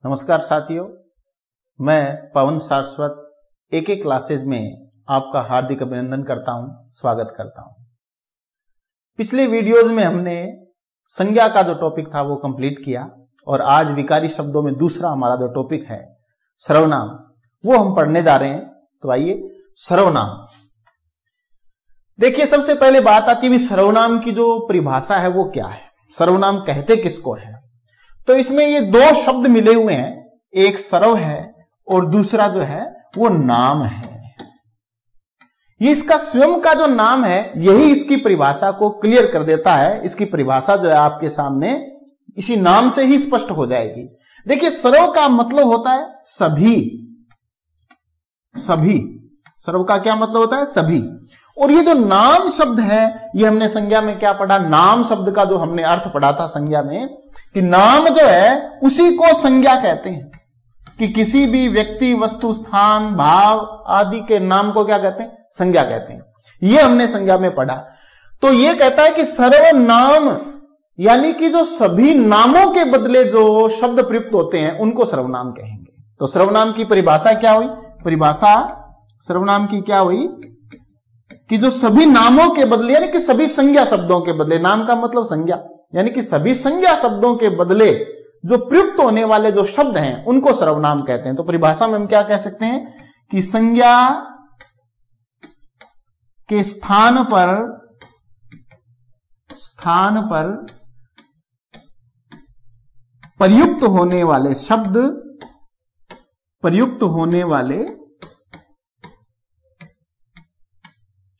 नमस्कार साथियों, मैं पवन सारस्वत एक क्लासेज में आपका हार्दिक अभिनंदन करता हूं, स्वागत करता हूं। पिछले वीडियोज में हमने संज्ञा का जो टॉपिक था वो कंप्लीट किया और आज विकारी शब्दों में दूसरा हमारा जो टॉपिक है सर्वनाम, वो हम पढ़ने जा रहे हैं। तो आइए सर्वनाम देखिए। सबसे पहले बात आती है सर्वनाम की जो परिभाषा है वो क्या है, सर्वनाम कहते किसको है। तो इसमें ये दो शब्द मिले हुए हैं, एक सर्व है और दूसरा जो है वो नाम है। ये इसका स्वयं का जो नाम है यही इसकी परिभाषा को क्लियर कर देता है। इसकी परिभाषा जो है आपके सामने इसी नाम से ही स्पष्ट हो जाएगी। देखिए, सर्व का मतलब होता है सभी। सभी सर्व का क्या मतलब होता है? सभी। और ये जो नाम शब्द है ये हमने संज्ञा में क्या पढ़ा? नाम शब्द का जो हमने अर्थ पढ़ा था संज्ञा में कि नाम जो है उसी को संज्ञा कहते हैं, कि किसी भी व्यक्ति, वस्तु, स्थान, भाव आदि के नाम को क्या कहते हैं? संज्ञा कहते हैं। ये हमने संज्ञा में पढ़ा। तो ये कहता है कि सर्वनाम यानी कि जो सभी नामों के बदले जो शब्द प्रयुक्त होते हैं उनको सर्वनाम कहेंगे। तो सर्वनाम की परिभाषा क्या हुई? परिभाषा सर्वनाम की क्या हुई कि जो सभी नामों के बदले यानी कि सभी संज्ञा शब्दों के बदले, नाम का मतलब संज्ञा, यानी कि सभी संज्ञा शब्दों के बदले जो प्रयुक्त होने वाले जो शब्द हैं उनको सर्वनाम कहते हैं। तो परिभाषा में हम क्या कह सकते हैं कि संज्ञा के स्थान पर प्रयुक्त होने वाले शब्द, प्रयुक्त होने वाले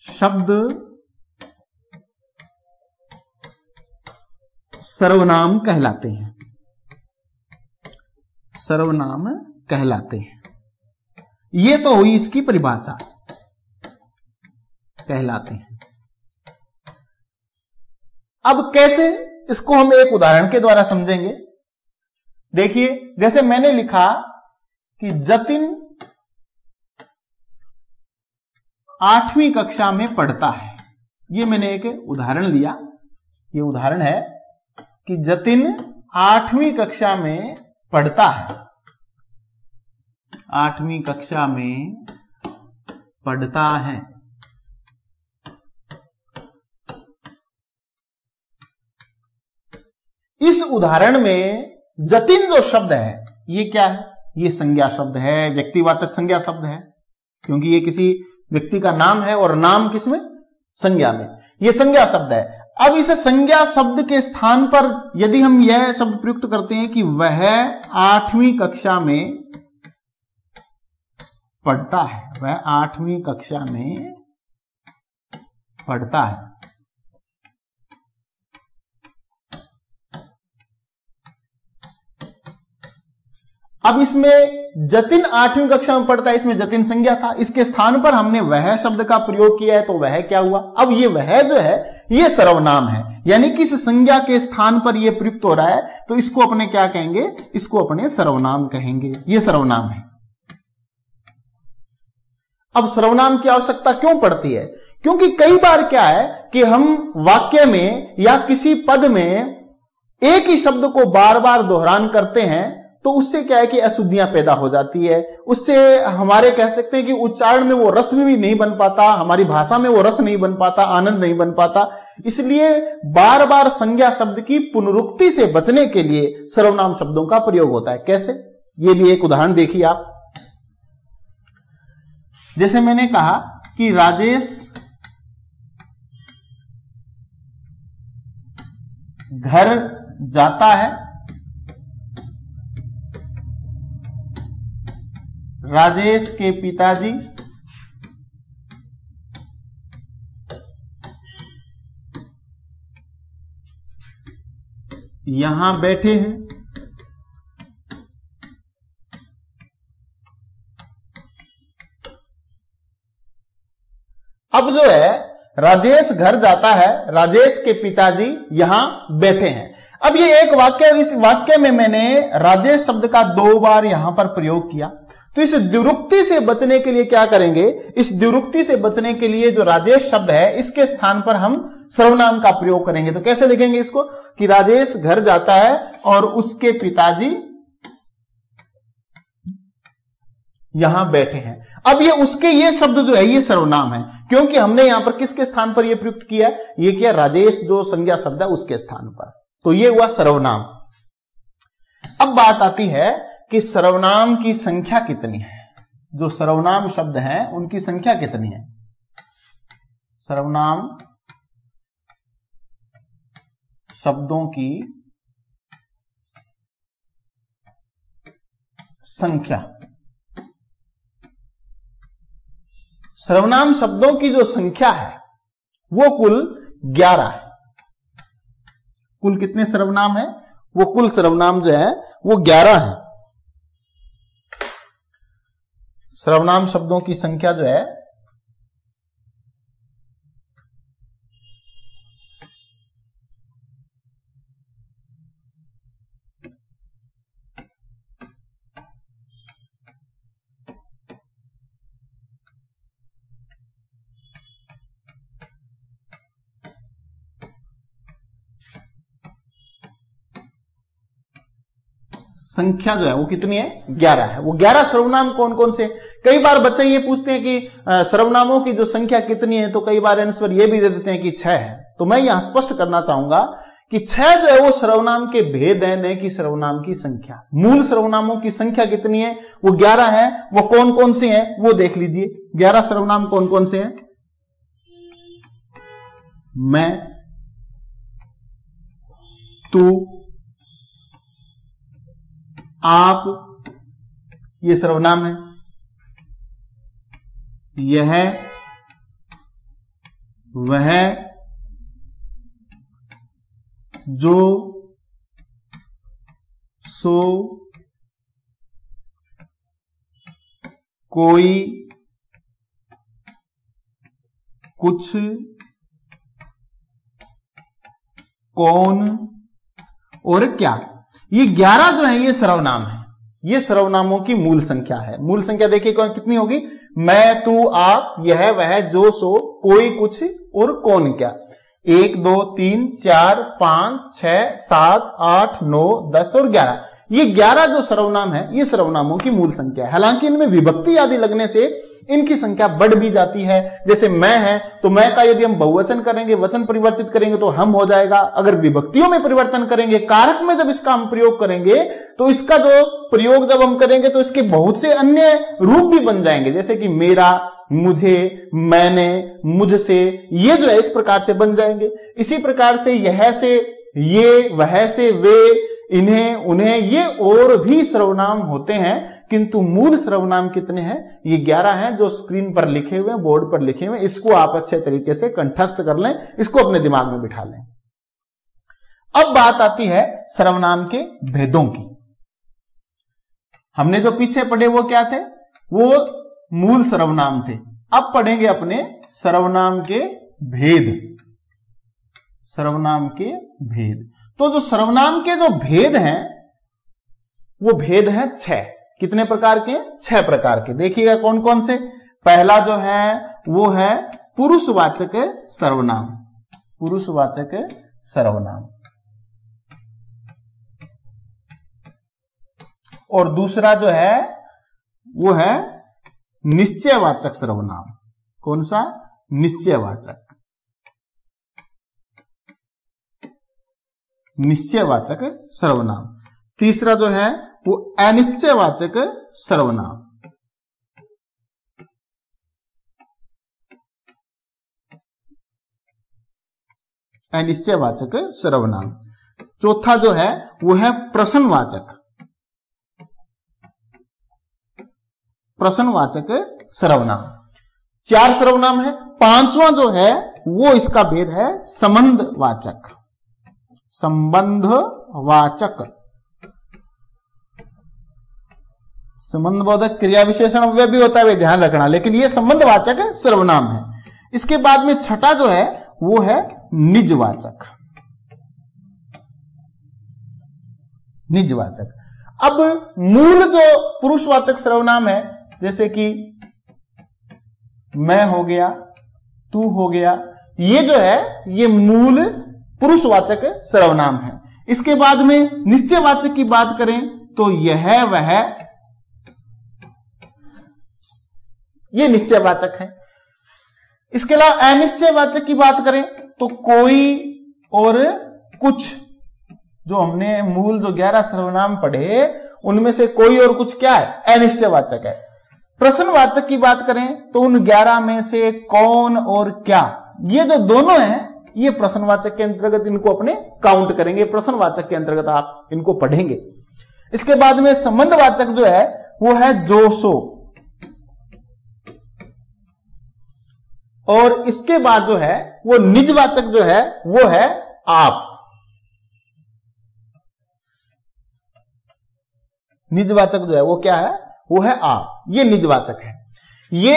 शब्द सर्वनाम कहलाते हैं। सर्वनाम कहलाते हैं। ये तो हुई इसकी परिभाषा, कहलाते हैं। अब कैसे इसको हम एक उदाहरण के द्वारा समझेंगे। देखिए, जैसे मैंने लिखा कि जतिन 8वीं कक्षा में पढ़ता है। ये मैंने एक उदाहरण लिया। ये उदाहरण है कि जतिन 8वीं कक्षा में पढ़ता है। 8वीं कक्षा में पढ़ता है। इस उदाहरण में जतिन जो शब्द है ये क्या है? ये संज्ञा शब्द है, व्यक्तिवाचक संज्ञा शब्द है, क्योंकि ये किसी व्यक्ति का नाम है और नाम किसमें? संज्ञा में। यह संज्ञा शब्द है। अब इस संज्ञा शब्द के स्थान पर यदि हम यह शब्द प्रयुक्त करते हैं कि वह 8वीं कक्षा में पढ़ता है, वह 8वीं कक्षा में पढ़ता है, अब इसमें जतिन 8वीं कक्षा में पढ़ता है, इसमें जतिन संज्ञा था, इसके स्थान पर हमने वह शब्द का प्रयोग किया है। तो वह क्या हुआ? अब ये वह जो है ये सर्वनाम है, यानी कि इस संज्ञा के स्थान पर ये प्रयुक्त हो रहा है, तो इसको अपने क्या कहेंगे? इसको अपने सर्वनाम कहेंगे। ये सर्वनाम है। अब सर्वनाम की आवश्यकता क्यों पड़ती है? क्योंकि कई बार क्या है कि हम वाक्य में या किसी पद में एक ही शब्द को बार बार दोहरान करते हैं, तो उससे क्या है कि अशुद्धियां पैदा हो जाती है। उससे हमारे कह सकते हैं कि उच्चारण में वो रस भी नहीं बन पाता, हमारी भाषा में वो रस नहीं बन पाता, आनंद नहीं बन पाता। इसलिए बार बार संज्ञा शब्द की पुनरुक्ति से बचने के लिए सर्वनाम शब्दों का प्रयोग होता है। कैसे? ये भी एक उदाहरण देखिए आप। जैसे मैंने कहा कि राजेश घर जाता है, राजेश के पिताजी यहां बैठे हैं। अब जो है राजेश घर जाता है, राजेश के पिताजी यहां बैठे हैं। अब ये एक वाक्य, इस वाक्य में मैंने राजेश शब्द का 2 बार यहां पर प्रयोग किया। तो इस द्विरुक्ति से बचने के लिए क्या करेंगे? इस द्विरुक्ति से बचने के लिए जो राजेश शब्द है इसके स्थान पर हम सर्वनाम का प्रयोग करेंगे। तो कैसे लिखेंगे इसको कि राजेश घर जाता है और उसके पिताजी यहां बैठे हैं। अब ये शब्द जो है ये सर्वनाम है, क्योंकि हमने यहां पर किसके स्थान पर ये प्रयुक्त किया, ये किया राजेश जो संज्ञा शब्द है उसके स्थान पर, तो ये हुआ सर्वनाम। अब बात आती है कि सर्वनाम की संख्या कितनी है। जो सर्वनाम शब्द हैं उनकी संख्या कितनी है। सर्वनाम शब्दों की संख्या, सर्वनाम शब्दों की जो संख्या है वो कुल 11 है। कुल कितने सर्वनाम है, वो कुल सर्वनाम जो है वो 11 है। सर्वनाम शब्दों की संख्या जो है संख्या जो है वो कितनी है, 11 है। वो 11 सर्वनाम कौन कौन से। कई बार बच्चे ये पूछते हैं कि सर्वनामों की जो संख्या कितनी है, तो कई बार आंसर ये भी दे देते हैं कि 6 है। तो मैं यहां स्पष्ट करना चाहूंगा कि 6 जो है वो सर्वनाम के भेद है, न कि सर्वनाम की संख्या। मूल सर्वनामों की संख्या कितनी है, वो 11 है। वो कौन कौन से हैं वो देख लीजिए। 11 सर्वनाम कौन कौन से हैं। मैं, तू, आप, ये सर्वनाम है। यह, वह, जो, सो, कोई, कुछ, कौन और क्या। ये 11 जो है ये सर्वनाम है। ये सर्वनामों की मूल संख्या है। मूल संख्या देखिए कौन कितनी होगी। मैं, तू, आप, यह, वह, जो, सो, कोई, कुछ और कौन क्या। 1 2 3 4 5 6 7 8 9 10 और 11। ये 11 जो सर्वनाम है ये सर्वनामों की मूल संख्या है। हालांकि इनमें विभक्ति आदि लगने से इनकी संख्या बढ़ भी जाती है। जैसे मैं है तो मैं का यदि हम बहुवचन करेंगे, वचन परिवर्तित करेंगे तो हम हो जाएगा। अगर विभक्तियों में परिवर्तन करेंगे, कारक में जब इसका हम प्रयोग करेंगे, तो इसका जो प्रयोग जब हम करेंगे तो इसके बहुत से अन्य रूप भी बन जाएंगे। जैसे कि मेरा, मुझे, मैंने, मुझसे, ये जो है इस प्रकार से बन जाएंगे। इसी प्रकार से यह से ये, वह से वे, इन्हें, उन्हें, ये और भी सर्वनाम होते हैं। किंतु मूल सर्वनाम कितने हैं, ये 11 हैं जो स्क्रीन पर लिखे हुए हैं, बोर्ड पर लिखे हुए हैं। इसको आप अच्छे तरीके से कंठस्थ कर लें, इसको अपने दिमाग में बिठा लें। अब बात आती है सर्वनाम के भेदों की। हमने जो पीछे पढ़े वो क्या थे, वो मूल सर्वनाम थे। अब पढ़ेंगे अपने सर्वनाम के भेद। सर्वनाम के भेद, तो जो सर्वनाम के जो भेद हैं वो भेद हैं 6। कितने प्रकार के, 6 प्रकार के। देखिएगा कौन कौन से। पहला जो है वो है पुरुषवाचक सर्वनाम। पुरुषवाचक सर्वनाम। और दूसरा जो है वो है निश्चयवाचक सर्वनाम। कौन सा, निश्चयवाचक। निश्चयवाचक सर्वनाम। तीसरा जो है वो अनिश्चयवाचक सर्वनाम। अनिश्चयवाचक सर्वनाम। चौथा जो है वो है प्रश्नवाचक। प्रश्नवाचक सर्वनाम। 4 सर्वनाम है। 5वां जो है वो इसका भेद है संबंधवाचक। संबंधवाचक। संबंधबोधक क्रिया विशेषण अव्यय भी होता है, वे ध्यान रखना, लेकिन ये संबंधवाचक सर्वनाम है। इसके बाद में छठा जो है वो है निजवाचक। निजवाचक। अब मूल जो पुरुषवाचक सर्वनाम है, जैसे कि मैं हो गया, तू हो गया, ये जो है ये मूल पुरुषवाचक सर्वनाम है। इसके बाद में निश्चयवाचक की बात करें तो यह, वह, ये निश्चयवाचक है। इसके अलावा अनिश्चयवाचक की बात करें तो कोई और कुछ, जो हमने मूल जो 11 सर्वनाम पढ़े उनमें से कोई और कुछ क्या है, अनिश्चयवाचक है। प्रश्नवाचक की बात करें तो उन 11 में से कौन और क्या, ये जो दोनों हैं ये प्रश्नवाचक के अंतर्गत इनको अपने काउंट करेंगे, प्रश्नवाचक के अंतर्गत आप इनको पढ़ेंगे। इसके बाद में संबंधवाचक जो है वो है जो सो, और इसके बाद जो है वो निजवाचक जो है वो है आप। निजवाचक जो है वो क्या है, वो है आप, ये निजवाचक है। ये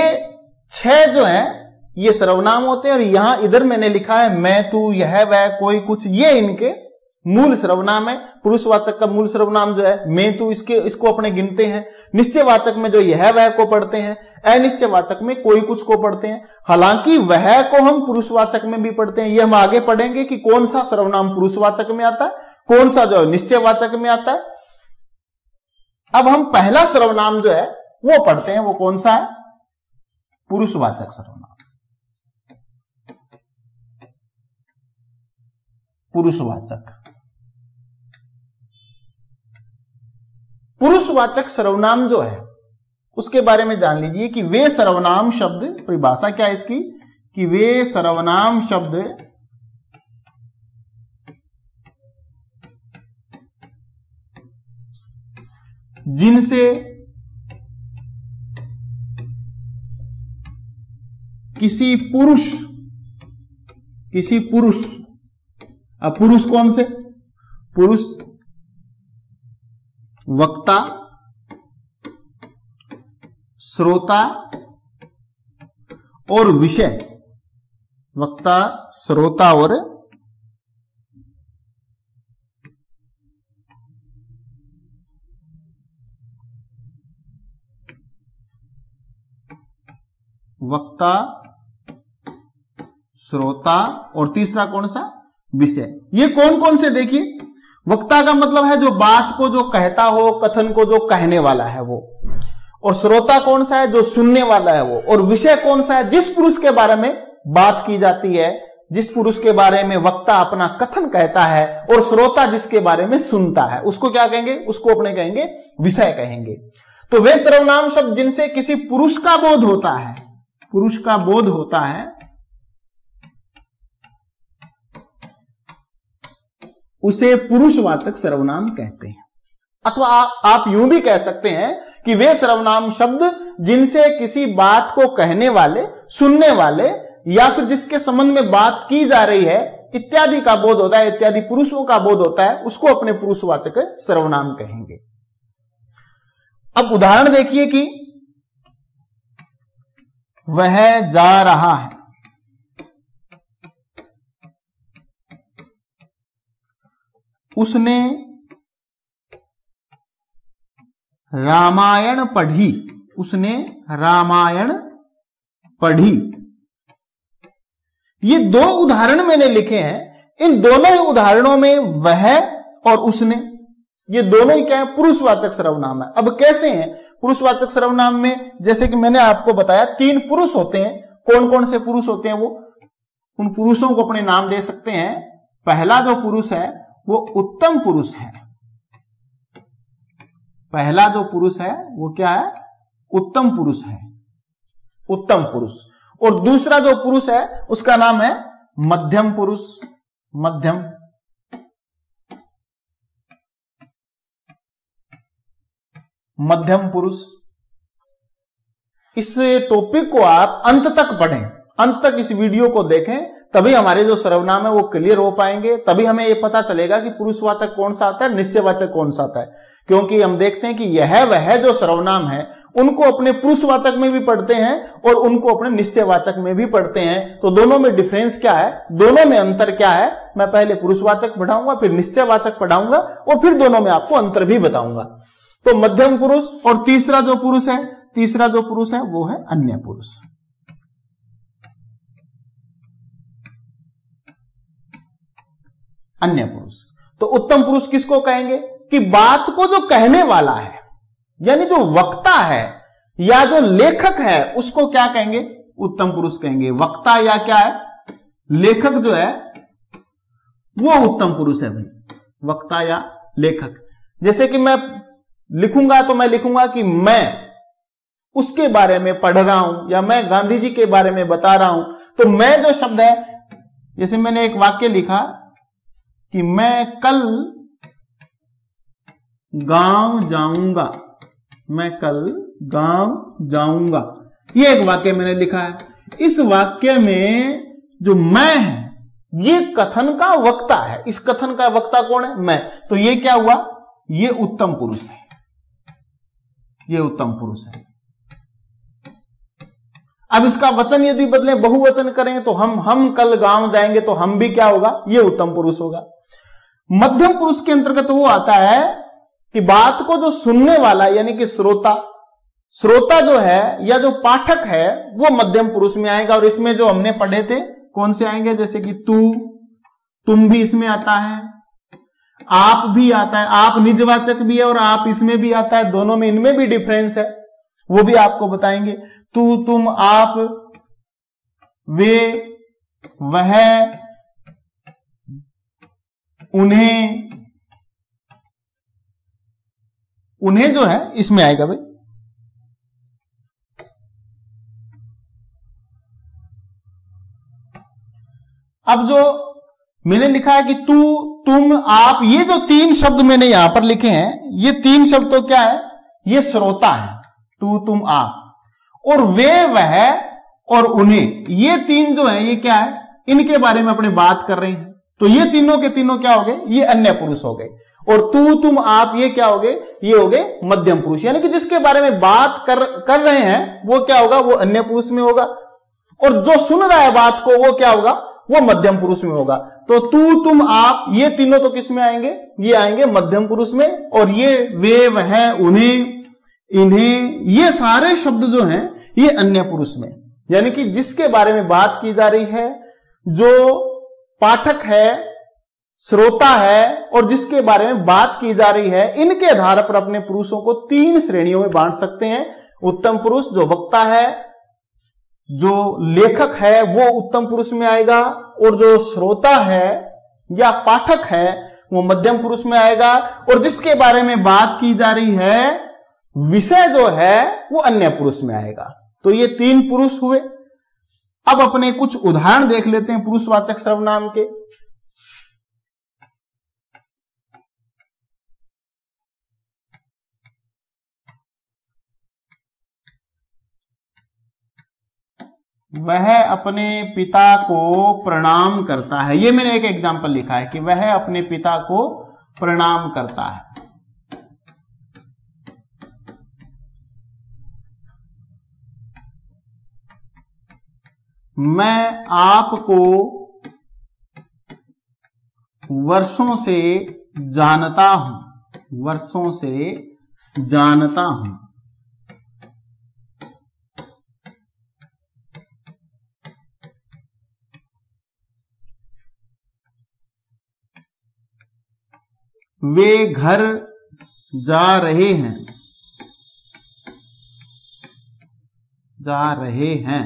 6 जो है ये सर्वनाम होते हैं, और यहां इधर मैंने लिखा है मैं तू यह वह कोई कुछ, ये इनके मूल सर्वनाम है। पुरुषवाचक का मूल सर्वनाम जो है मैं तू, इसको अपने गिनते हैं। निश्चयवाचक में जो यह वह को पढ़ते हैं, अनिश्चयवाचक में कोई कुछ को पढ़ते हैं। हालांकि वह को हम पुरुषवाचक में भी पढ़ते हैं, ये हम आगे पढ़ेंगे कि कौन सा सर्वनाम पुरुषवाचक में आता है, कौन सा जो है निश्चयवाचक में आता है। अब हम पहला सर्वनाम जो है वो पढ़ते हैं, वो कौन सा है, पुरुषवाचक सर्वनाम। पुरुषवाचक, पुरुषवाचक सर्वनाम जो है उसके बारे में जान लीजिए कि वे सर्वनाम शब्द, परिभाषा क्या है इसकी, कि वे सर्वनाम शब्द जिनसे किसी पुरुष, अब पुरुष कौन से, पुरुष वक्ता, श्रोता और विषय, वक्ता, श्रोता और वक्ता, श्रोता और तीसरा कौन सा, विषय। ये कौन कौन से, देखिए वक्ता का मतलब है जो बात को जो कहता हो, कथन को जो कहने वाला है वो, और श्रोता कौन सा है, जो सुनने वाला है वो, और विषय कौन सा है, जिस पुरुष के बारे में बात की जाती है, जिस पुरुष के बारे में वक्ता अपना कथन कहता है, और श्रोता जिसके बारे में सुनता है, उसको क्या कहेंगे, उसको अपने कहेंगे विषय कहेंगे। तो वे सर्वनाम शब्द जिनसे किसी पुरुष का बोध होता है, पुरुष का बोध होता है, उसे पुरुषवाचक सर्वनाम कहते हैं। अथवा आप यूं भी कह सकते हैं कि वे सर्वनाम शब्द जिनसे किसी बात को कहने वाले, सुनने वाले, या फिर जिसके संबंध में बात की जा रही है इत्यादि का बोध होता है, इत्यादि पुरुषों का बोध होता है, उसको अपने पुरुषवाचक सर्वनाम कहेंगे। अब उदाहरण देखिए कि वह जा रहा है, उसने रामायण पढ़ी, उसने रामायण पढ़ी। ये 2 उदाहरण मैंने लिखे हैं। इन दोनों ही उदाहरणों में वह और उसने, ये दोनों ही क्या है, पुरुषवाचक सर्वनाम है। अब कैसे हैं पुरुषवाचक सर्वनाम में, जैसे कि मैंने आपको बताया 3 पुरुष होते हैं। कौन कौन से पुरुष होते हैं वो, उन पुरुषों को अपने नाम दे सकते हैं। पहला जो पुरुष है वो उत्तम पुरुष है, पहला जो पुरुष है वो क्या है, उत्तम पुरुष है, उत्तम पुरुष। और दूसरा जो पुरुष है उसका नाम है मध्यम पुरुष, मध्यम। मध्यम पुरुष। इस टॉपिक को आप अंत तक पढ़ें, अंत तक इस वीडियो को देखें, तभी हमारे जो सर्वनाम है वो क्लियर हो पाएंगे। तभी हमें ये पता चलेगा कि पुरुषवाचक कौन सा आता है, निश्चयवाचक कौन सा आता है। क्योंकि हम देखते हैं कि यह वह जो सर्वनाम है उनको अपने पुरुषवाचक में भी पढ़ते हैं और उनको अपने निश्चयवाचक में भी पढ़ते हैं। तो दोनों में डिफरेंस क्या है, दोनों में अंतर क्या है, मैं पहले पुरुषवाचक पढ़ाऊंगा, फिर निश्चयवाचक पढ़ाऊंगा, और फिर दोनों में आपको अंतर भी बताऊंगा। तो मध्यम पुरुष, और तीसरा जो पुरुष है वो है अन्य पुरुष। अन्य पुरुष। तो उत्तम पुरुष किसको कहेंगे, कि बात को जो कहने वाला है, यानी जो वक्ता है, या जो लेखक है उसको क्या कहेंगे, उत्तम पुरुष कहेंगे। वक्ता या क्या है, लेखक जो है वो उत्तम पुरुष है भाई, वक्ता या लेखक। जैसे कि मैं लिखूंगा तो मैं लिखूंगा कि मैं उसके बारे में पढ़ रहा हूं या मैं गांधी जी के बारे में बता रहा हूं, तो मैं जो शब्द है, जैसे मैंने एक वाक्य लिखा कि मैं कल गांव जाऊंगा, मैं कल गांव जाऊंगा, ये एक वाक्य मैंने लिखा है। इस वाक्य में जो मैं है ये कथन का वक्ता है, इस कथन का वक्ता कौन है, मैं। तो ये क्या हुआ, ये उत्तम पुरुष है, ये उत्तम पुरुष है। अब इसका वचन यदि बदले, बहुवचन करें तो हम कल गांव जाएंगे, तो हम भी क्या होगा, ये उत्तम पुरुष होगा। मध्यम पुरुष के अंतर्गत वो आता है कि बात को जो सुनने वाला यानी कि श्रोता जो है या जो पाठक है वो मध्यम पुरुष में आएगा। और इसमें जो हमने पढ़े थे कौन से आएंगे, जैसे कि तुम भी इसमें आता है, आप भी आता है, आप निजवाचक भी है और आप इसमें भी आता है, दोनों में इनमें भी डिफरेंस है, वो भी आपको बताएंगे। तू, तुम, आप, वे, वह, उन्हें जो है इसमें आएगा भाई। अब जो मैंने लिखा है कि तू, तुम, आप, ये जो तीन शब्द मैंने यहां पर लिखे हैं, ये तीन शब्द तो क्या है, ये श्रोता है, तू, तुम, आप। और वे, वह और उन्हें, ये तीन जो है ये क्या है, इनके बारे में अपने बात कर रहे हैं। तो ये तीनों के तीनों क्या हो गए, ये अन्य पुरुष हो गए। और तू, तुम, आप, ये क्या हो गए, ये हो गए मध्यम पुरुष। यानी कि जिसके बारे में बात कर रहे हैं वो क्या होगा, वो अन्य पुरुष में होगा, और जो सुन रहा है बात को वो क्या होगा, वो मध्यम पुरुष में होगा। तो तू, तुम, आप, ये तीनों तो किस में आएंगे, ये आएंगे मध्यम पुरुष में। और ये वे, वह, उन्हें, इन्हें, ये सारे शब्द जो हैं ये अन्य पुरुष में। यानी कि जिसके बारे में बात की जा रही है, जो पाठक है, श्रोता है, और जिसके बारे में बात की जा रही है, इनके आधार पर अपने पुरुषों को तीन श्रेणियों में बांट सकते हैं। उत्तम पुरुष जो वक्ता है, जो लेखक है वो उत्तम पुरुष में आएगा, और जो श्रोता है या पाठक है वो मध्यम पुरुष में आएगा, और जिसके बारे में बात की जा रही है, विषय जो है वो अन्य पुरुष में आएगा। तो ये तीन पुरुष हुए। अब अपने कुछ उदाहरण देख लेते हैं पुरुषवाचक सर्वनाम के। वह अपने पिता को प्रणाम करता है, ये मैंने एक एग्जाम्पल लिखा है कि वह अपने पिता को प्रणाम करता है। मैं आपको वर्षों से जानता हूं, वर्षों से जानता हूं। वे घर जा रहे हैं, जा रहे हैं,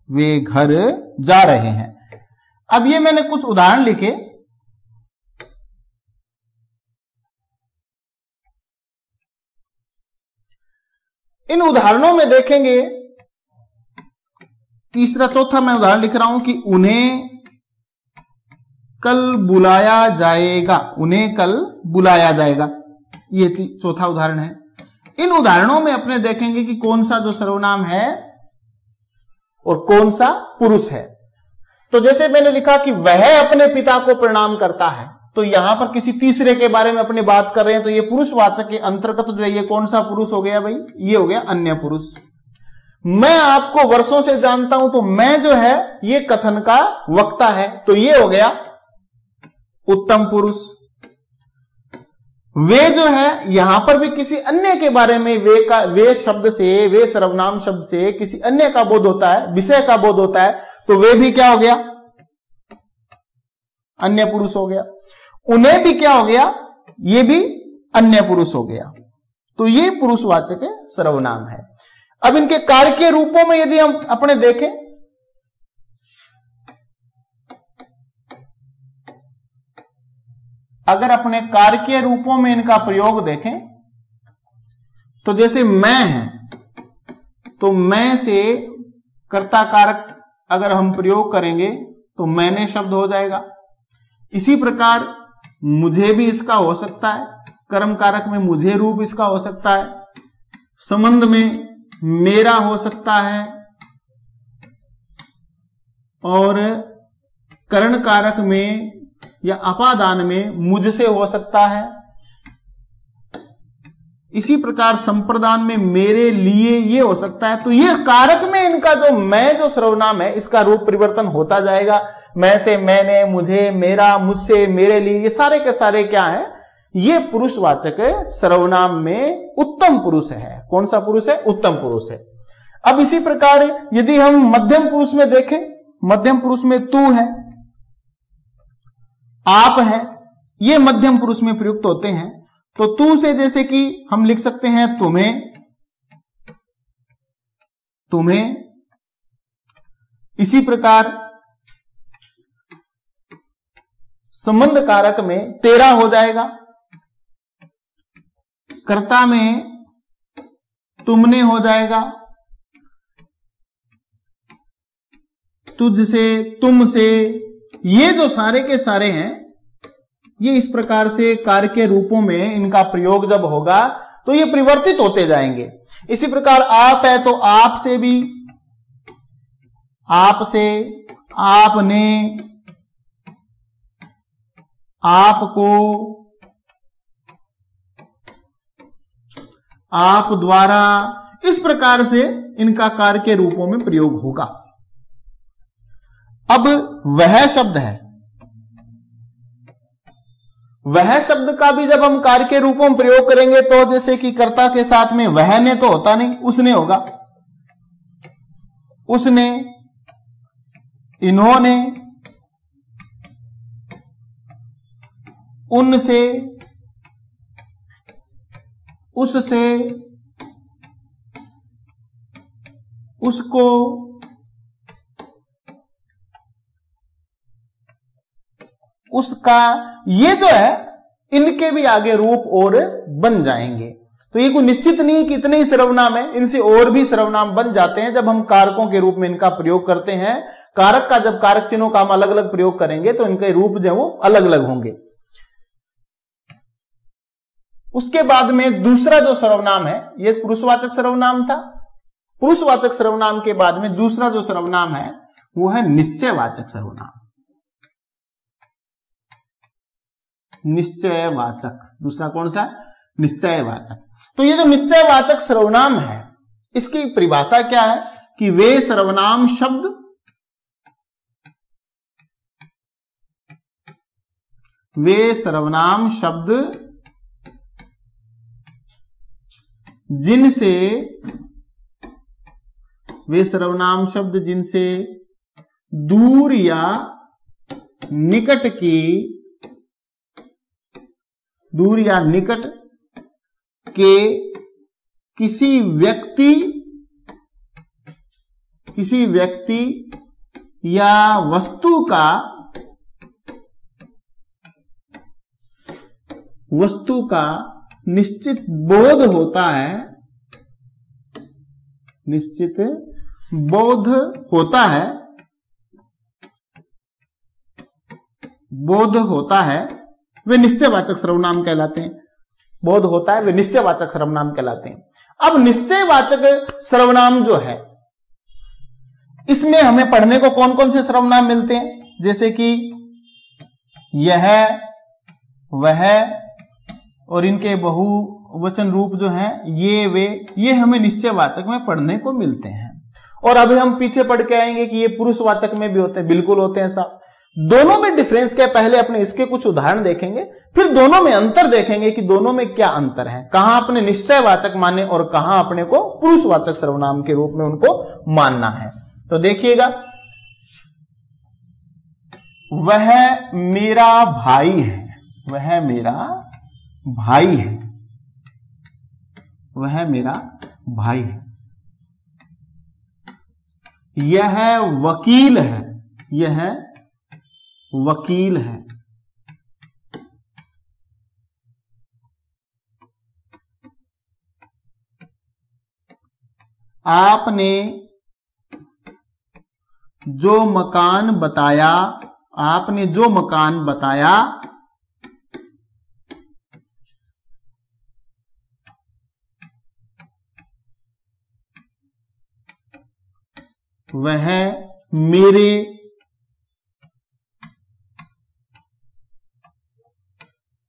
वे घर जा रहे हैं। अब ये मैंने कुछ उदाहरण लिखे। इन उदाहरणों में देखेंगे, तीसरा चौथा मैं उदाहरण लिख रहा हूं कि उन्हें कल बुलाया जाएगा, उन्हें कल बुलाया जाएगा, ये चौथा उदाहरण है। इन उदाहरणों में अपने देखेंगे कि कौन सा जो सर्वनाम है और कौन सा पुरुष है। तो जैसे मैंने लिखा कि वह अपने पिता को प्रणाम करता है, तो यहां पर किसी तीसरे के बारे में अपनी बात कर रहे हैं, तो ये पुरुषवाचक के अंतर्गत जो है ये कौन सा पुरुष हो गया भाई, ये हो गया अन्य पुरुष। मैं आपको वर्षों से जानता हूं, तो मैं जो है ये कथन का वक्ता है, तो ये हो गया उत्तम पुरुष। वे जो है यहां पर भी किसी अन्य के बारे में वे शब्द से, वे सर्वनाम शब्द से किसी अन्य का बोध होता है, विषय का बोध होता है, तो वे भी क्या हो गया, अन्य पुरुष हो गया। उन्हें भी क्या हो गया, ये भी अन्य पुरुष हो गया। तो ये पुरुषवाचक सर्वनाम है। अब इनके कारकीय रूपों में यदि हम अपने देखें, अगर अपने कारकीय रूपों में इनका प्रयोग देखें तो जैसे मैं है तो मैं से कर्ता कारक अगर हम प्रयोग करेंगे तो मैंने शब्द हो जाएगा। इसी प्रकार मुझे भी इसका हो सकता है, कर्म कारक में मुझे रूप इसका हो सकता है, संबंध में मेरा हो सकता है, और करण कारक में या अपादान में मुझसे हो सकता है। इसी प्रकार संप्रदान में मेरे लिए ये हो सकता है। तो ये कारक में इनका जो मैं जो सर्वनाम है इसका रूप परिवर्तन होता जाएगा। मैं से मैंने, मुझे, मेरा, मुझसे, मेरे लिए, ये सारे के सारे क्या है, ये पुरुषवाचक सर्वनाम में उत्तम पुरुष है। कौन सा पुरुष है? उत्तम पुरुष है। अब इसी प्रकार यदि हम मध्यम पुरुष में देखें, मध्यम पुरुष में तू है, आप है, ये मध्यम पुरुष में प्रयुक्त होते हैं। तो तू से जैसे कि हम लिख सकते हैं तुम्हें, तुम्हें। इसी प्रकार संबंध कारक में तेरा हो जाएगा, कर्ता में तुमने हो जाएगा, तुझसे, तुमसे, ये जो सारे के सारे हैं ये इस प्रकार से कार्य के रूपों में इनका प्रयोग जब होगा तो ये परिवर्तित होते जाएंगे। इसी प्रकार आप है तो आप से भी, आपसे, आपने, आपको, आप द्वारा, इस प्रकार से इनका कार्य के रूपों में प्रयोग होगा। अब वह शब्द है, वह शब्द का भी जब हम कार्य के रूपों में प्रयोग करेंगे तो जैसे कि कर्ता के साथ में वह ने तो होता नहीं, उसने होगा। उसने, इन्होंने, उनसे, उससे, उसको, उसका, ये जो है इनके भी आगे रूप और बन जाएंगे। तो ये कोई निश्चित नहीं कि इतने ही सर्वनाम है, इनसे और भी सर्वनाम बन जाते हैं जब हम कारकों के रूप में इनका प्रयोग करते हैं। कारक का जब कारक चिन्हों का हम अलग अलग प्रयोग करेंगे तो इनके रूप जो है वो अलग अलग होंगे। उसके बाद में दूसरा जो सर्वनाम है, ये पुरुषवाचक सर्वनाम था। पुरुषवाचक सर्वनाम के बाद में दूसरा जो सर्वनाम है वो है निश्चयवाचक सर्वनाम। निश्चयवाचक, दूसरा कौन सा? निश्चयवाचक। तो ये जो निश्चयवाचक सर्वनाम है इसकी परिभाषा क्या है कि वे सर्वनाम शब्द जिनसे दूर या निकट के किसी व्यक्ति या वस्तु का निश्चित बोध होता है, वे निश्चयवाचक सर्वनाम कहलाते हैं। बोध होता है वे निश्चयवाचक सर्वनाम कहलाते हैं। अब निश्चयवाचक सर्वनाम जो है इसमें हमें पढ़ने को कौन कौन से सर्वनाम मिलते हैं, जैसे कि यह, वह, और इनके बहुवचन रूप जो हैं ये, वे, ये हमें निश्चयवाचक में पढ़ने को मिलते हैं। और अभी हम पीछे पढ़ के आएंगे कि ये पुरुषवाचक में भी होते हैं, बिल्कुल होते हैं साहब। दोनों में डिफरेंस क्या है, पहले अपने इसके कुछ उदाहरण देखेंगे, फिर दोनों में अंतर देखेंगे कि दोनों में क्या अंतर है, कहां अपने निश्चयवाचक माने और कहां अपने को पुरुषवाचक सर्वनाम के रूप में उनको मानना है। तो देखिएगा, वह मेरा भाई है, वह मेरा भाई है। वह मेरा भाई है। यह वकील है, यह वकील है। आपने जो मकान बताया, आपने जो मकान बताया वह मेरे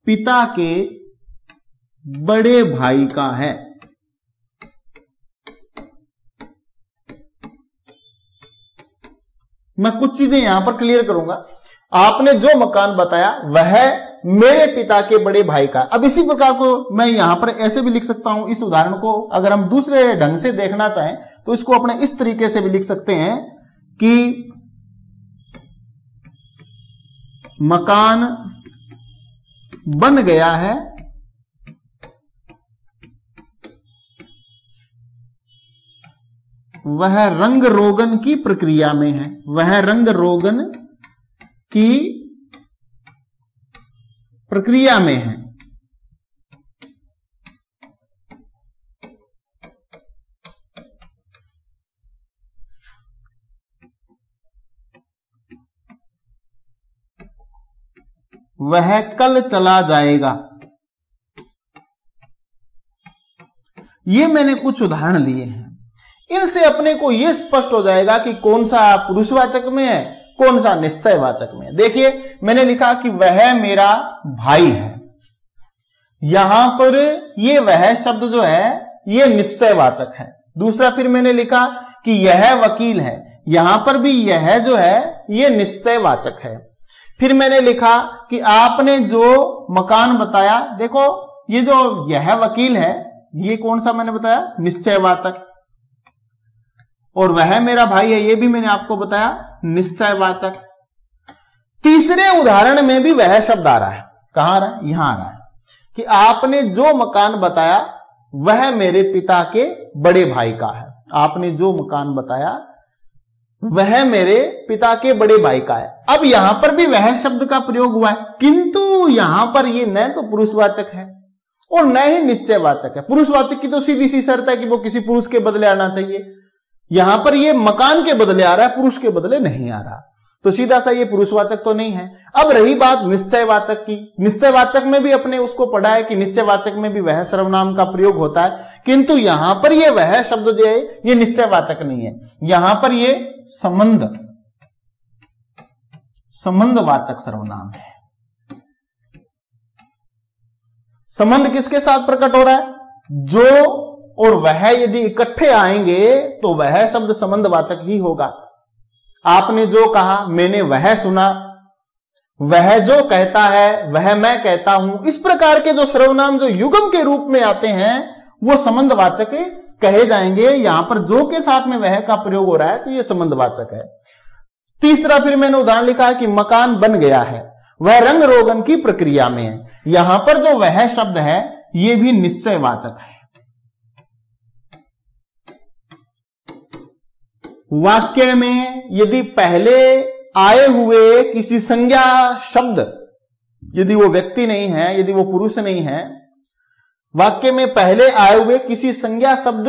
पिता के बड़े भाई का है। मैं कुछ चीजें यहां पर क्लियर करूंगा। आपने जो मकान बताया वह मेरे पिता के बड़े भाई का। अब इसी प्रकार को मैं यहां पर ऐसे भी लिख सकता हूं। इस उदाहरण को अगर हम दूसरे ढंग से देखना चाहें तो इसको अपने इस तरीके से भी लिख सकते हैं कि मकान बन गया है, वह रंग रोगन की प्रक्रिया में है, वह रंग रोगन की प्रक्रिया में है। वह कल चला जाएगा। ये मैंने कुछ उदाहरण लिए हैं। इनसे अपने को यह स्पष्ट हो जाएगा कि कौन सा पुरुषवाचक में है, कौन सा निश्चयवाचक में है। देखिए मैंने लिखा कि वह मेरा भाई है। यहां पर यह वह शब्द जो है यह निश्चयवाचक है। दूसरा फिर मैंने लिखा कि यह वकील है। यहां पर भी यह जो है यह निश्चयवाचक है। फिर मैंने लिखा कि आपने जो मकान बताया, देखो ये जो यह वकील है ये कौन सा मैंने बताया, निश्चयवाचक। और वह मेरा भाई है, ये भी मैंने आपको बताया निश्चयवाचक। तीसरे उदाहरण में भी वह शब्द आ रहा है। कहां आ रहा है, यहां आ रहा है कि आपने जो मकान बताया वह मेरे पिता के बड़े भाई का है। आपने जो मकान बताया वह मेरे पिता के बड़े भाई का है। अब यहां पर भी वह शब्द का प्रयोग हुआ है, किंतु यहां पर यह न तो पुरुषवाचक है और न ही निश्चयवाचक है। पुरुषवाचक की तो सीधी सी शर्त है कि वो किसी पुरुष के बदले आना चाहिए। यहां पर यह मकान के बदले आ रहा है, पुरुष के बदले नहीं आ रहा, तो सीधा सा ये पुरुषवाचक तो नहीं है। अब रही बात निश्चयवाचक की। निश्चयवाचक में भी अपने उसको पढ़ा है कि निश्चयवाचक में भी वह सर्वनाम का प्रयोग होता है, किंतु यहां पर यह वह शब्द जो है ये निश्चयवाचक नहीं है। यहां पर यह संबंधवाचक सर्वनाम है। संबंध किसके साथ प्रकट हो रहा है, जो और वह यदि इकट्ठे आएंगे तो वह शब्द संबंधवाचक ही होगा। आपने जो कहा, मैंने वह सुना, वह जो कहता है वह मैं कहता हूं, इस प्रकार के जो सर्वनाम जो युगम के रूप में आते हैं वो संबंधवाचक कहे जाएंगे। यहां पर जो के साथ में वह का प्रयोग हो रहा है तो यह संबंधवाचक है। तीसरा फिर मैंने उदाहरण लिखा है कि मकान बन गया है, वह रंग रोगन की प्रक्रिया में है। यहां पर जो वह शब्द है यह भी निश्चयवाचक है। वाक्य में यदि पहले आए हुए किसी संज्ञा शब्द, यदि वो व्यक्ति नहीं है, यदि वो पुरुष नहीं है, वाक्य में पहले आए हुए किसी संज्ञा शब्द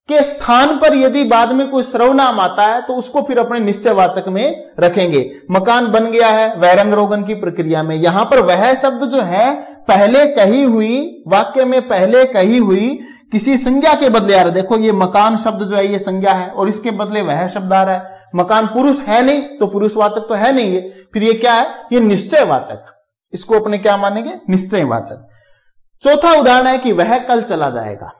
के स्थान पर यदि बाद में कोई सर्वनाम आता है तो उसको फिर अपने निश्चयवाचक में रखेंगे। मकान बन गया है, वह रंग रोगन की प्रक्रिया में, यहां पर वह शब्द जो है पहले कही हुई, वाक्य में पहले कही हुई किसी संज्ञा के बदले आ रहा है। देखो ये मकान शब्द जो है ये संज्ञा है और इसके बदले वह शब्द आ रहा है। मकान पुरुष है नहीं तो पुरुषवाचक तो है नहीं, ये फिर ये क्या है, ये निश्चयवाचक। इसको अपने क्या मानेंगे, निश्चयवाचक। चौथा उदाहरण है कि वह कल चला जाएगा,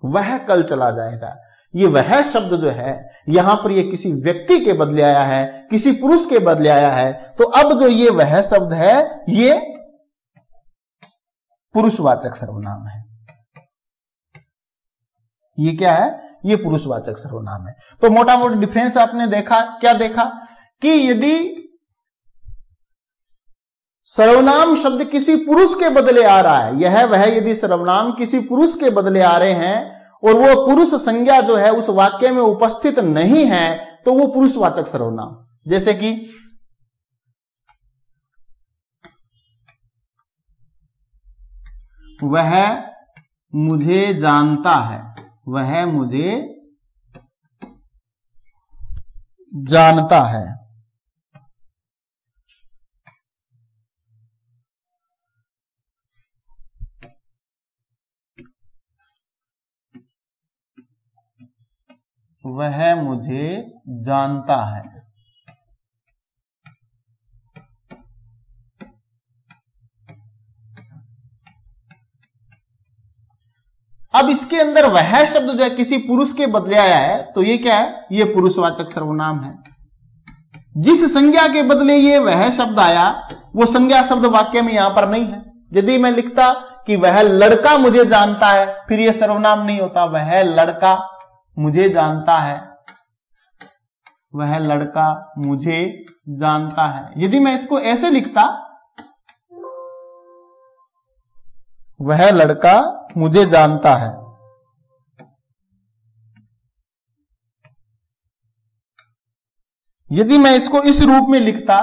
वह कल चला जाएगा। ये वह शब्द जो है यहां पर ये किसी व्यक्ति के बदले आया है, किसी पुरुष के बदले आया है, तो अब जो ये वह शब्द है ये पुरुषवाचक सर्वनाम है। ये क्या है, ये पुरुषवाचक सर्वनाम है। तो मोटा मोटा डिफरेंस आपने देखा, क्या देखा कि यदि सर्वनाम शब्द किसी पुरुष के बदले आ रहा है, यह वह यदि सर्वनाम किसी पुरुष के बदले आ रहे हैं और वो पुरुष संज्ञा जो है उस वाक्य में उपस्थित नहीं है तो वो पुरुषवाचक सर्वनाम। जैसे कि वह मुझे जानता है, वह मुझे जानता है। वह मुझे जानता है। अब इसके अंदर वह शब्द जो है किसी पुरुष के बदले आया है तो ये क्या है, ये पुरुषवाचक सर्वनाम है। जिस संज्ञा के बदले ये वह शब्द आया वो संज्ञा शब्द वाक्य में यहां पर नहीं है। यदि मैं लिखता कि वह लड़का मुझे जानता है, फिर ये सर्वनाम नहीं होता। वह लड़का मुझे जानता है, वह लड़का मुझे जानता है। यदि मैं इसको ऐसे लिखता, वह लड़का मुझे जानता है, यदि मैं इसको इस रूप में लिखता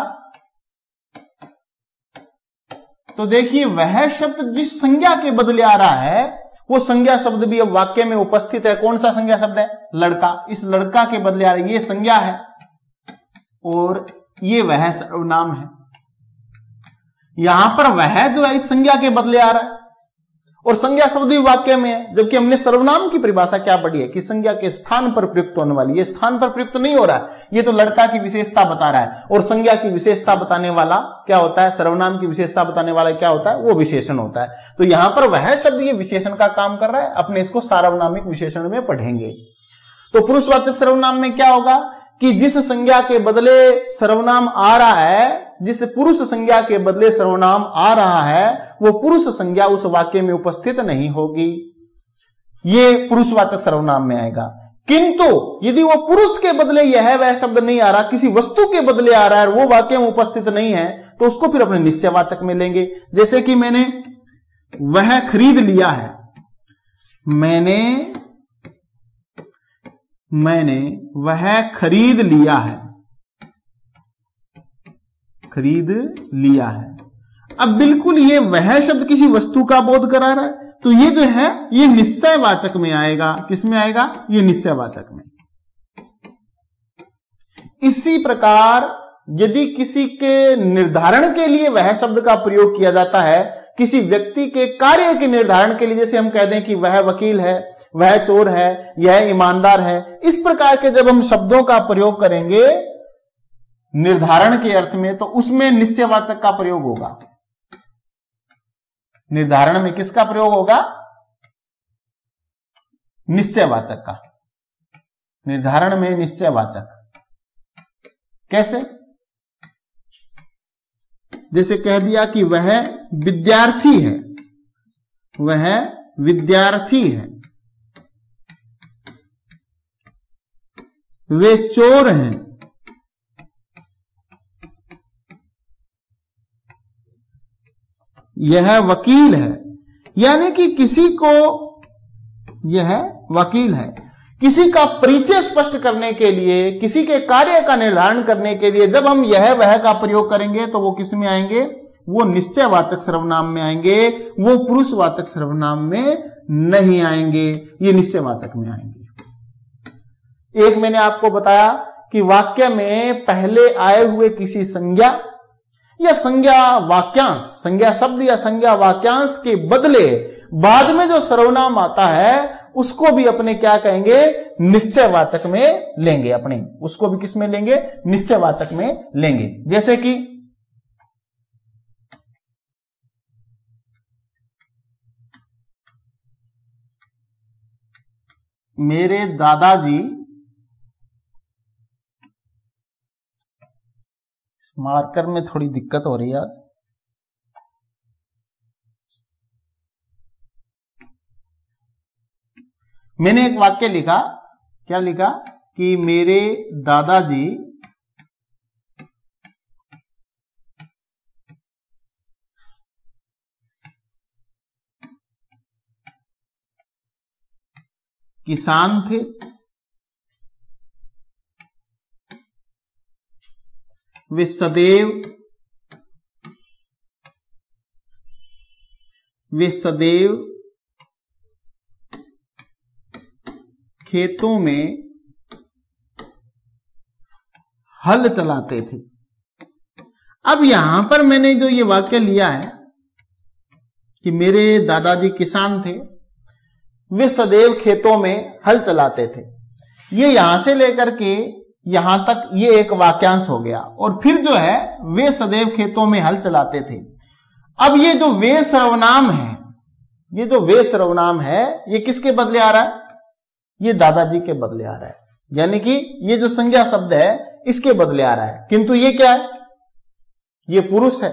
तो देखिए वह शब्द जिस संज्ञा के बदले आ रहा है वो संज्ञा शब्द भी अब वाक्य में उपस्थित है। कौन सा संज्ञा शब्द है? लड़का। इस लड़का के बदले आ रहा है, ये संज्ञा है और ये वह सर्वनाम है। यहां पर वह जो है इस संज्ञा के बदले आ रहा है और संज्ञा शब्द भी वाक्य में है। जबकि हमने सर्वनाम की परिभाषा क्या पढ़ी है कि संज्ञा के स्थान पर प्रयुक्त होने वाली, ये स्थान पर प्रयुक्त नहीं हो रहा है, ये तो लड़का की विशेषता बता रहा है। और संज्ञा की विशेषता बताने वाला क्या होता है? सर्वनाम की विशेषता बताने वाला क्या होता है? वो विशेषण होता है। तो यहां पर वह शब्द ये विशेषण का काम कर रहा है। अपने इसको सार्वनामिक विशेषण में पढ़ेंगे। तो पुरुषवाचक सर्वनाम में क्या होगा कि जिस संज्ञा के बदले सर्वनाम आ रहा है, जिस पुरुष संज्ञा के बदले सर्वनाम आ रहा है, वो पुरुष संज्ञा उस वाक्य में उपस्थित नहीं होगी। ये पुरुषवाचक सर्वनाम में आएगा। किंतु यदि वो पुरुष के बदले यह वह शब्द नहीं आ रहा, किसी वस्तु के बदले आ रहा है और वो वाक्य में उपस्थित नहीं है, तो उसको फिर अपने निश्चयवाचक में लेंगे। जैसे कि मैंने वह खरीद लिया है, मैंने वह खरीद लिया है, खरीद लिया है। अब बिल्कुल ये वह शब्द किसी वस्तु का बोध करा रहा है, तो ये जो है ये निश्चयवाचक में आएगा। किस में आएगा? ये निश्चयवाचक में। इसी प्रकार यदि किसी के निर्धारण के लिए वह शब्द का प्रयोग किया जाता है, किसी व्यक्ति के कार्य के निर्धारण के लिए, जैसे हम कह दें कि वह वकील है, वह चोर है, यह ईमानदार है, इस प्रकार के जब हम शब्दों का प्रयोग करेंगे निर्धारण के अर्थ में, तो उसमें निश्चयवाचक का प्रयोग होगा। निर्धारण में किसका प्रयोग होगा? निश्चयवाचक का। निर्धारण में निश्चयवाचक। कैसे? जैसे कह दिया कि वह विद्यार्थी है, वह विद्यार्थी है, वे चोर हैं, यह वकील है। यानी कि किसी को, यह वकील है, किसी का परिचय स्पष्ट करने के लिए, किसी के कार्य का निर्धारण करने के लिए जब हम यह वह का प्रयोग करेंगे तो वो किस में आएंगे? वो निश्चयवाचक सर्वनाम में आएंगे, वो पुरुषवाचक सर्वनाम में नहीं आएंगे, ये निश्चयवाचक में आएंगे। एक मैंने आपको बताया कि वाक्य में पहले आए हुए किसी संज्ञा या संज्ञा वाक्यांश, संज्ञा शब्द या संज्ञा वाक्यांश के बदले बाद में जो सर्वनाम आता है उसको भी अपने क्या कहेंगे? निश्चयवाचक में लेंगे। अपने उसको भी किस में लेंगे? निश्चयवाचक में लेंगे। जैसे कि मेरे दादाजी, मार्कर में थोड़ी दिक्कत हो रही है आज। मैंने एक वाक्य लिखा, क्या लिखा? कि मेरे दादाजी किसान थे, वे सदैव खेतों में हल चलाते थे। अब यहां पर मैंने जो ये वाक्य लिया है कि मेरे दादाजी किसान थे, वे सदैव खेतों में हल चलाते थे, ये यहां से लेकर के यहां तक ये एक वाक्यांश हो गया। और फिर जो है वे सदैव खेतों में हल चलाते थे। अब ये जो वे सर्वनाम है, ये जो वे सर्वनाम है, ये किसके बदले आ रहा है? ये दादाजी के बदले आ रहा है, यानी कि ये जो संज्ञा शब्द है इसके बदले आ रहा है। किंतु ये क्या है? ये पुरुष है।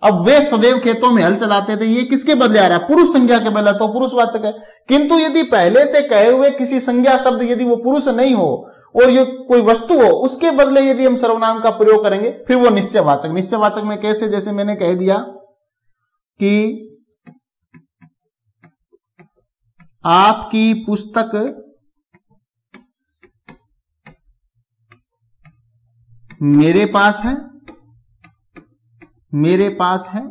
अब वे सदैव खेतों में हल चलाते थे, ये किसके बदले आ रहा है? पुरुष संज्ञा के बदले, तो पुरुषवाचक है। किंतु यदि पहले से कहे हुए किसी संज्ञा शब्द यदि वो पुरुष नहीं हो और ये कोई वस्तु हो, उसके बदले यदि हम सर्वनाम का प्रयोग करेंगे फिर वो निश्चयवाचक। निश्चयवाचक में कैसे? जैसे मैंने कह दिया कि आपकी पुस्तक मेरे पास है,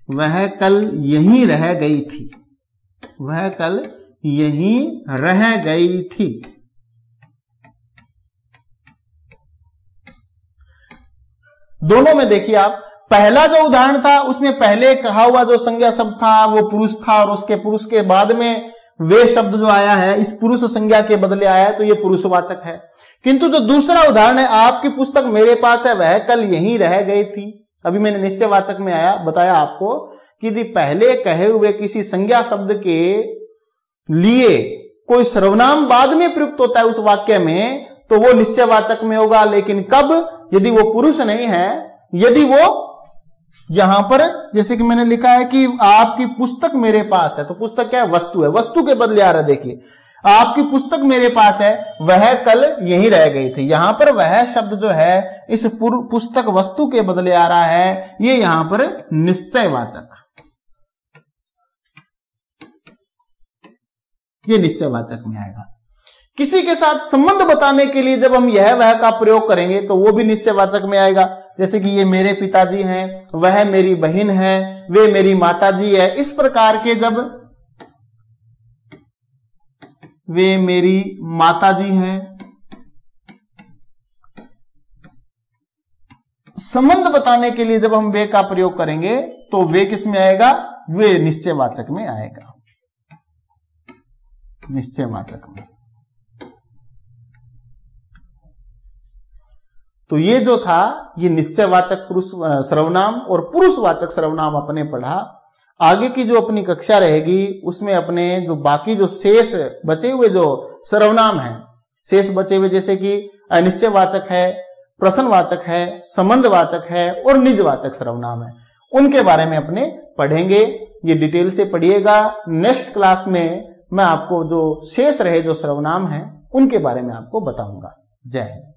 वह कल यहीं रह गई थी, दोनों में देखिए आप, पहला जो उदाहरण था उसमें पहले कहा हुआ जो संज्ञा शब्द था वो पुरुष था, और उसके पुरुष के बाद में वे शब्द जो आया है इस पुरुष संज्ञा के बदले आया है, तो ये पुरुषवाचक है। किंतु जो दूसरा उदाहरण है, आपकी पुस्तक मेरे पास है, वह कल यहीं रह गई थी, अभी मैंने निश्चयवाचक में बताया आपको कि यदि पहले कहे हुए किसी संज्ञा शब्द के लिए कोई सर्वनाम बाद में प्रयुक्त होता है उस वाक्य में, तो वो निश्चयवाचक में होगा। लेकिन कब? यदि वो पुरुष नहीं है, यदि वो यहां पर जैसे कि मैंने लिखा है कि आपकी पुस्तक मेरे पास है, तो पुस्तक क्या है? वस्तु है, वस्तु के बदले आ रहा है। देखिए, आपकी पुस्तक मेरे पास है, वह कल यहीं रह गई थी, यहां पर वह शब्द जो है इस पुस्तक वस्तु के बदले आ रहा है, ये यहां पर निश्चयवाचक, ये निश्चयवाचक में आएगा। किसी के साथ संबंध बताने के लिए जब हम यह वह का प्रयोग करेंगे तो वो भी निश्चयवाचक में आएगा। जैसे कि ये मेरे पिताजी हैं, वह मेरी बहन है, वे मेरी माताजी है, इस प्रकार के जब वे मेरी माताजी हैं, संबंध बताने के लिए जब हम वे का प्रयोग करेंगे तो वे किस में आएगा? वे निश्चयवाचक में आएगा, निश्चयवाचक में। तो ये जो था ये निश्चयवाचक पुरुष सर्वनाम और पुरुषवाचक सर्वनाम अपने पढ़ा। आगे की जो अपनी कक्षा रहेगी उसमें अपने जो बाकी जो शेष बचे हुए जो सर्वनाम हैं, शेष बचे हुए जैसे कि अनिश्चयवाचक है, प्रश्नवाचक है, संबंधवाचक है और निजवाचक सर्वनाम है, उनके बारे में अपने पढ़ेंगे। ये डिटेल से पढ़िएगा। नेक्स्ट क्लास में मैं आपको जो शेष रहे जो सर्वनाम हैं उनके बारे में आपको बताऊंगा। जय हिंद।